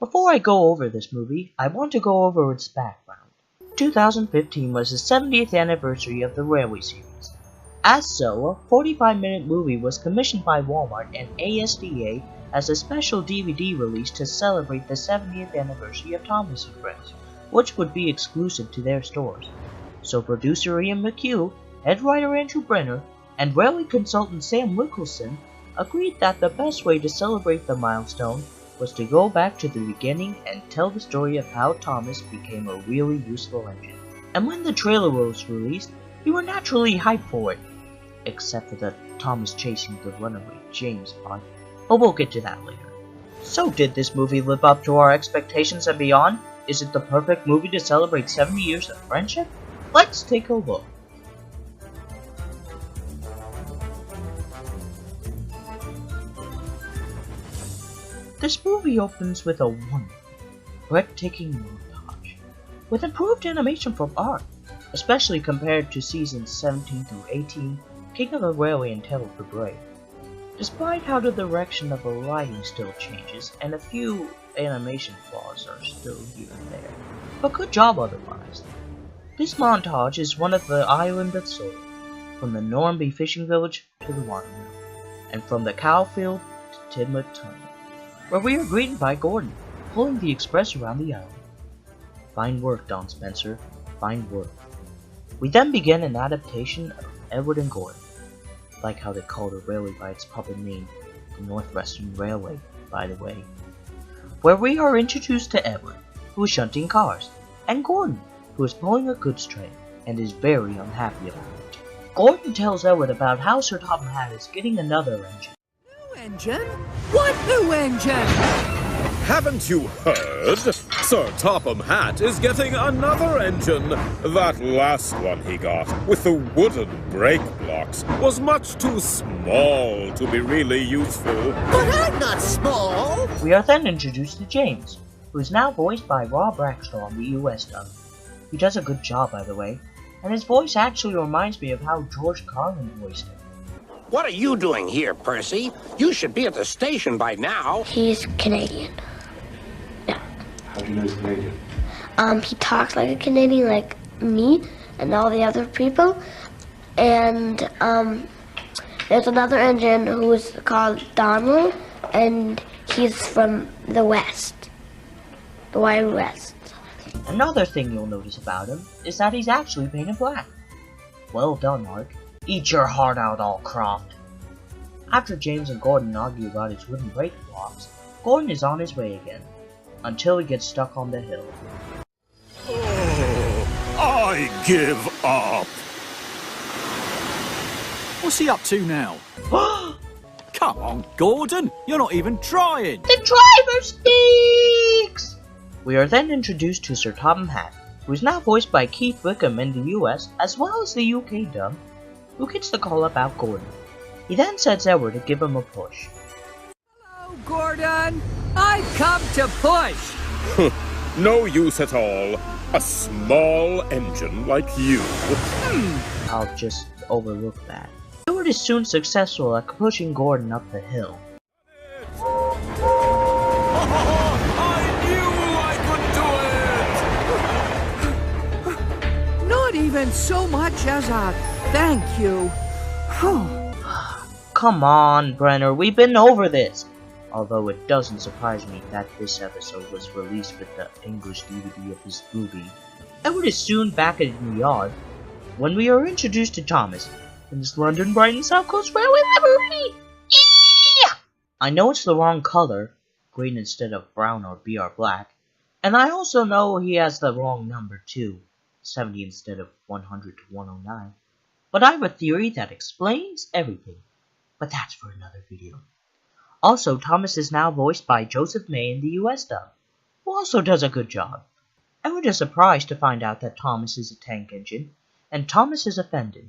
Before I go over this movie, I want to go over its background. 2015 was the 70th anniversary of the Railway series. As so, a 45-minute movie was commissioned by Walmart and ASDA as a special DVD release to celebrate the 70th anniversary of Thomas & Friends, which would be exclusive to their stores. So producer Ian McHugh, head writer Andrew Brenner, and railway consultant Sam Wickelson agreed that the best way to celebrate the milestone was to go back to the beginning and tell the story of how Thomas became a really useful engine. And when the trailer was released, we were naturally hyped for it, except for the Thomas chasing the runaway James part, but we'll get to that later. So did this movie live up to our expectations and beyond? Is it the perfect movie to celebrate 70 years of friendship? Let's take a look. This movie opens with a wonderful, breathtaking montage, with improved animation from art, especially compared to seasons 17 through 18, King of the Railway and Tale of the Brave. Despite how the direction of the lighting still changes, and a few animation flaws are still here and there, but good job otherwise. This montage is one of the island of Solo, from the Normanby fishing village to the watermill, and from the cow field to Tidmouth Tunnel, where we are greeted by Gordon, pulling the express around the island. Fine work, Don Spencer, fine work. We then begin an adaptation of Edward and Gordon, like how they call the railway by its proper name, the Northwestern Railway, by the way, where we are introduced to Edward, who is shunting cars, and Gordon, who is pulling a goods train, and is very unhappy about it. Gordon tells Edward about how Sir Topham Hatt is getting another engine. New engine? What new engine? Haven't you heard? Sir Topham Hatt is getting another engine. That last one he got, with the wooden brake blocks, was much too small to be really useful. But I'm not small! We are then introduced to James, who is now voiced by Rob Rackstraw on the US dub. He does a good job, by the way, and his voice actually reminds me of how George Carlin voiced him. What are you doing here, Percy? You should be at the station by now. He's Canadian. Yeah. How do you know he's Canadian? He talks like a Canadian, like me and all the other people. And there's another engine who's called Donald, and he's from the West, the Wild West. Another thing you'll notice about him is that he's actually painted black. Well done, Mark. Eat your heart out, Allcroft. After James and Gordon argue about his wooden brake blocks, Gordon is on his way again, until he gets stuck on the hill. Oh, I give up. What's he up to now? Come on, Gordon, you're not even trying. The driver speaks! We are then introduced to Sir Topham Hatt, who is now voiced by Keith Wickham in the US as well as the UK dub, who gets the call about Gordon. He then sends Edward to give him a push. Hello, Gordon. I've come to push. No use at all. A small engine like you. I'll just overlook that. Edward is soon successful at pushing Gordon up the hill. Not even so much as a thank you. Come on, Brenner, we've been over this. Although it doesn't surprise me that this episode was released with the English DVD of this movie. Edward is soon back at the yard when we are introduced to Thomas in this London Brighton South Coast Railway livery. I know it's the wrong color, green instead of brown or BR black, and I also know he has the wrong number too, 70 instead of 100 to 109. But I have a theory that explains everything. But that's for another video. Also, Thomas is now voiced by Joseph May in the US dub, who also does a good job. Edward is surprised to find out that Thomas is a tank engine, and Thomas is offended.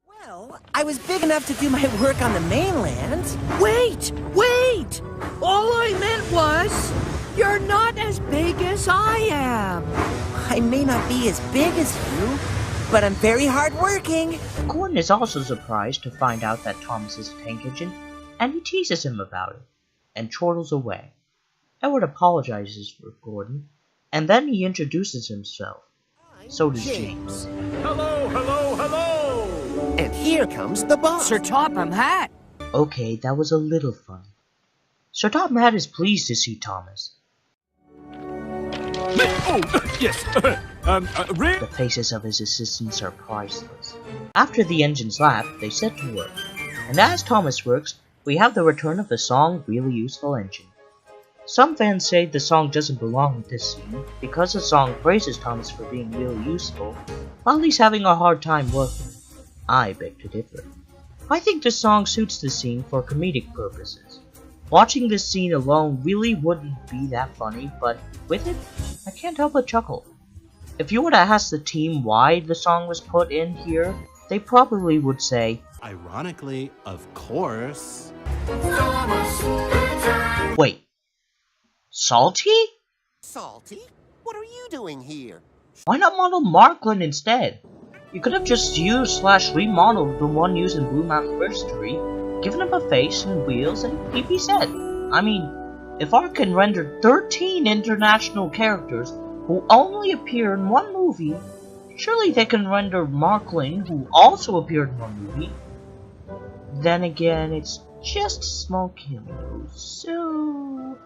Well, I was big enough to do my work on the mainland. Wait! All I meant was, you're not as big as I am. I may not be as big as you, but I'm very hardworking. Gordon is also surprised to find out that Thomas is a tank engine, and he teases him about it, and chortles away. Edward apologizes for Gordon, and then he introduces himself. So does James. Hello, hello, hello! And here comes the boss. Sir Topham Hatt. Okay, that was a little funny. Sir Topham Hatt is pleased to see Thomas. Yes. The faces of his assistants are priceless. After the engines lap, they set to work. And as Thomas works, we have the return of the song Really Useful Engine. Some fans say the song doesn't belong with this scene because the song praises Thomas for being really useful while he's having a hard time working. I beg to differ. I think the song suits the scene for comedic purposes. Watching this scene alone really wouldn't be that funny, but with it, I can't help but chuckle. If you were to ask the team why the song was put in here, they probably would say, ironically, of course. wait, Salty? Salty? What are you doing here? Why not model Marklin instead? You could have just used/remodeled the one used in Blue Mountain Versatility, given him a face and wheels, and he'd be set. I mean, if Art can render 13 international characters who only appear in one movie, surely they can render Marklin, who also appeared in one movie. Then again, it's just a small cameo, so...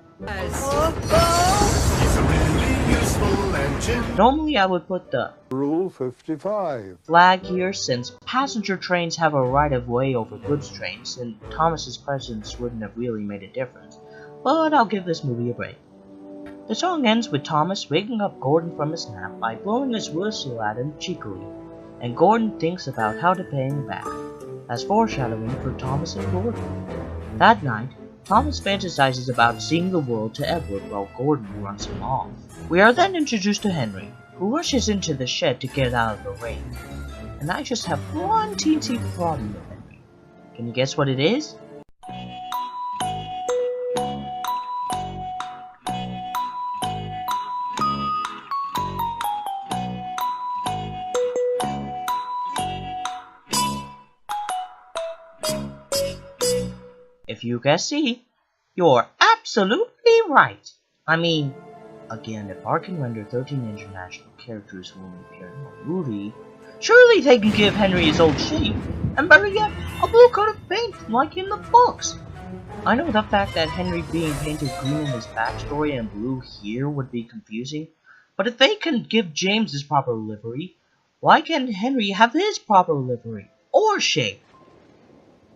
Normally I would put the Rule 55. flag here since passenger trains have a right-of-way over goods trains and Thomas's presence wouldn't have really made a difference, but I'll give this movie a break. The song ends with Thomas waking up Gordon from his nap by blowing his whistle at him cheekily, and Gordon thinks about how to pay him back, as foreshadowing for Thomas and Gordon. That night, Thomas fantasizes about seeing the world to Edward while Gordon runs him off. We are then introduced to Henry, who rushes into the shed to get out of the rain. And I just have one teensy problem with Henry. Can you guess what it is? If you guess C, you're absolutely right. I mean, again, if Art can render 13 international characters who only appear in one movie, surely they can give Henry his old shape, and better yet, a blue coat of paint like in the books. I know the fact that Henry being painted green in his backstory and blue here would be confusing, but if they can give James his proper livery, why can't Henry have his proper livery, or shape?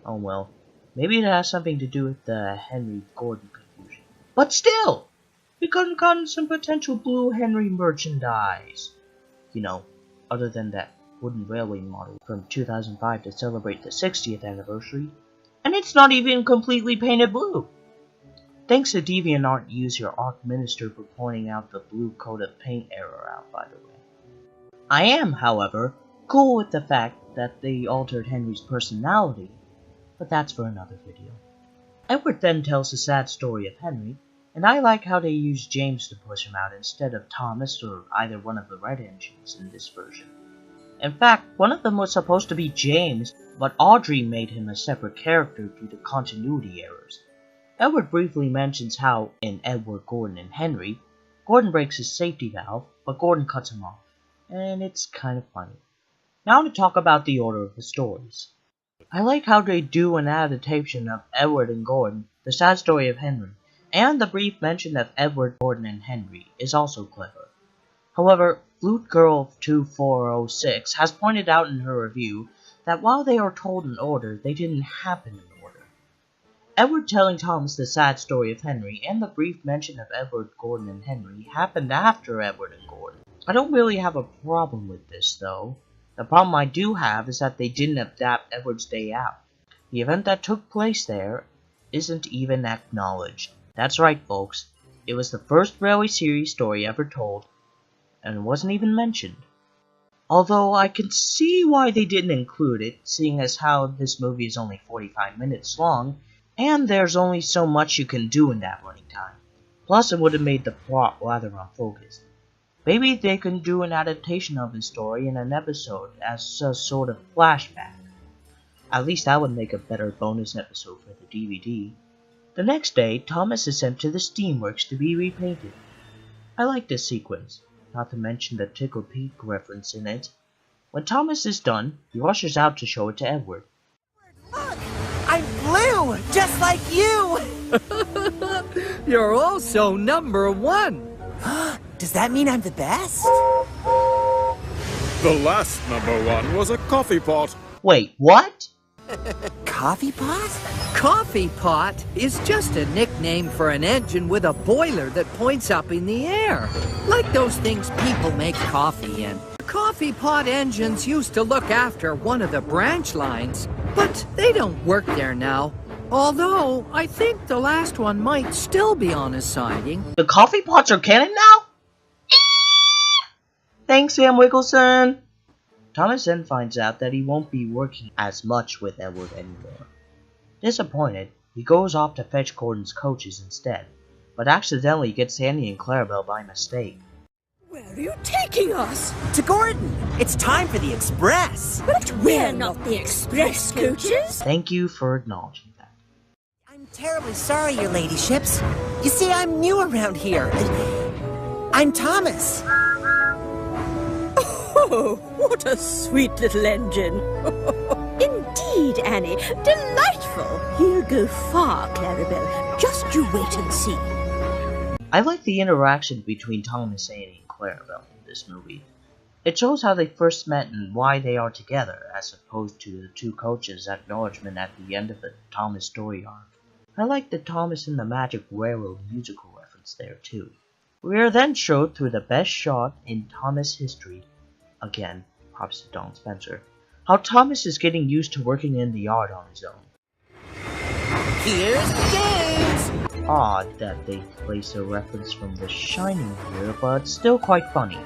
Oh well. Maybe it has something to do with the Henry-Gordon confusion. But still, we could have gotten some potential blue Henry merchandise. You know, other than that wooden railway model from 2005 to celebrate the 60th anniversary. And it's not even completely painted blue. Thanks to DeviantArt User Arc Minister for pointing out the blue coat of paint error out, by the way. I am, however, cool with the fact that they altered Henry's personality, but that's for another video. Edward then tells the sad story of Henry, and I like how they use James to push him out instead of Thomas or either one of the Red Engines in this version. In fact, one of them was supposed to be James, but Audrey made him a separate character due to continuity errors. Edward briefly mentions how, in Edward, Gordon, and Henry, Gordon breaks his safety valve, but Gordon cuts him off, and it's kind of funny. Now to talk about the order of the stories. I like how they do an adaptation of Edward and Gordon, the sad story of Henry, and the brief mention of Edward, Gordon, and Henry is also clever. However, Flute Girl 2406 has pointed out in her review that while they are told in order, they didn't happen in order. Edward telling Thomas the sad story of Henry and the brief mention of Edward, Gordon, and Henry happened after Edward and Gordon. I don't really have a problem with this though. The problem I do have is that they didn't adapt Edward's Day Out. The event that took place there isn't even acknowledged. That's right, folks. It was the first Railway series story ever told, and it wasn't even mentioned. Although I can see why they didn't include it, seeing as how this movie is only 45 minutes long, and there's only so much you can do in that running time. Plus, it would have made the plot rather unfocused. Maybe they can do an adaptation of the story in an episode as a sort of flashback. At least that would make a better bonus episode for the DVD. The next day, Thomas is sent to the steamworks to be repainted. I like this sequence, not to mention the Tickle Pink reference in it. When Thomas is done, he rushes out to show it to Edward. Look! I'm blue, just like you! You're also #1. Does that mean I'm the best? The last #1 was a coffee pot. Wait, what? Coffee pot? Coffee pot is just a nickname for an engine with a boiler that points up in the air. Like those things people make coffee in. Coffee pot engines used to look after one of the branch lines, but they don't work there now. Although, I think the last one might still be on a siding. The coffee pots are canon now? Thanks, Sam Wiggleson! Thomas then finds out that he won't be working as much with Edward anymore. Disappointed, he goes off to fetch Gordon's coaches instead, but accidentally gets Andy and Clarabelle by mistake. Where are you taking us? To Gordon! It's time for the express! But we're not the express coaches! Thank you for acknowledging that. I'm terribly sorry, your ladyships. You see, I'm new around here. I'm Thomas. Oh, what a sweet little engine. Indeed, Annie. Delightful. He'll go far, Clarabelle. Just you wait and see. I like the interaction between Thomas, Andy, and Clarabelle in this movie. It shows how they first met and why they are together, as opposed to the two coaches' acknowledgement at the end of the Thomas story arc. I like the Thomas and the Magic Railroad musical reference there too. We are then showed through the best shot in Thomas history, again, props to Don Spencer, how Thomas is getting used to working in the yard on his own. Here's the games! Odd that they place a reference from The Shining here, but still quite funny.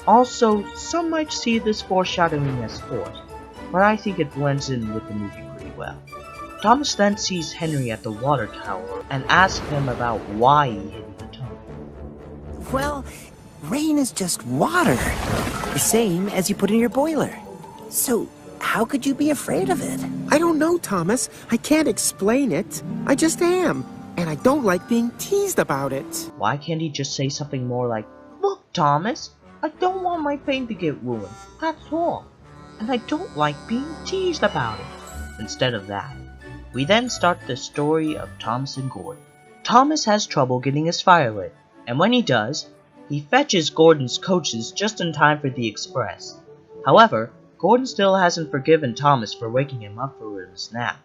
Also, some might see this foreshadowing as forced, but I think it blends in with the movie pretty well. Thomas then sees Henry at the water tower and asks him about why he hid the tunnel. Well, rain is just water. The same as you put in your boiler. So, how could you be afraid of it? I don't know, Thomas. I can't explain it. I just am. And I don't like being teased about it. Why can't he just say something more like, "Look, Thomas, I don't want my paint to get ruined, that's all. And I don't like being teased about it." Instead of that, we then start the story of Thomas and Gordon. Thomas has trouble getting his fire lit, and when he does, he fetches Gordon's coaches just in time for the express. However, Gordon still hasn't forgiven Thomas for waking him up for his nap,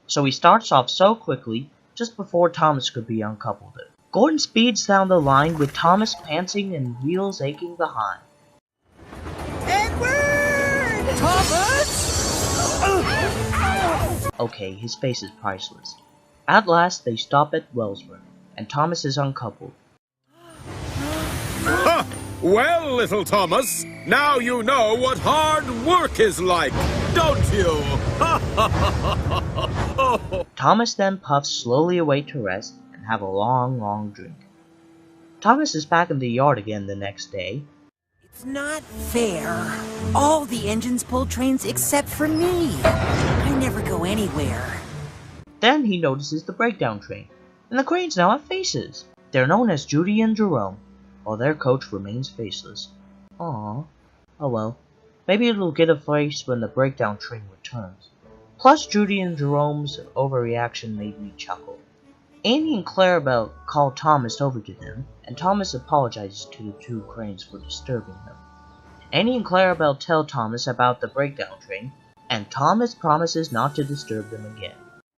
so he starts off so quickly just before Thomas could be uncoupled. Gordon speeds down the line with Thomas panting and wheels aching behind. Edward! Thomas! Okay, his face is priceless. At last, they stop at Wellsburg, and Thomas is uncoupled. Ha! Well, little Thomas, now you know what hard work is like, don't you? Thomas then puffs slowly away to rest and have a long drink. Thomas is back in the yard again the next day. It's not fair. All the engines pull trains except for me. I never go anywhere. Then he notices the breakdown train, and the cranes now have faces. They're known as Judy and Jerome, while their coach remains faceless. Aww. Oh well. Maybe it'll get a face when the breakdown train returns. Plus, Judy and Jerome's overreaction made me chuckle. Andy and Clarabelle call Thomas over to them, and Thomas apologizes to the two cranes for disturbing them. Andy and Clarabelle tell Thomas about the breakdown train, and Thomas promises not to disturb them again.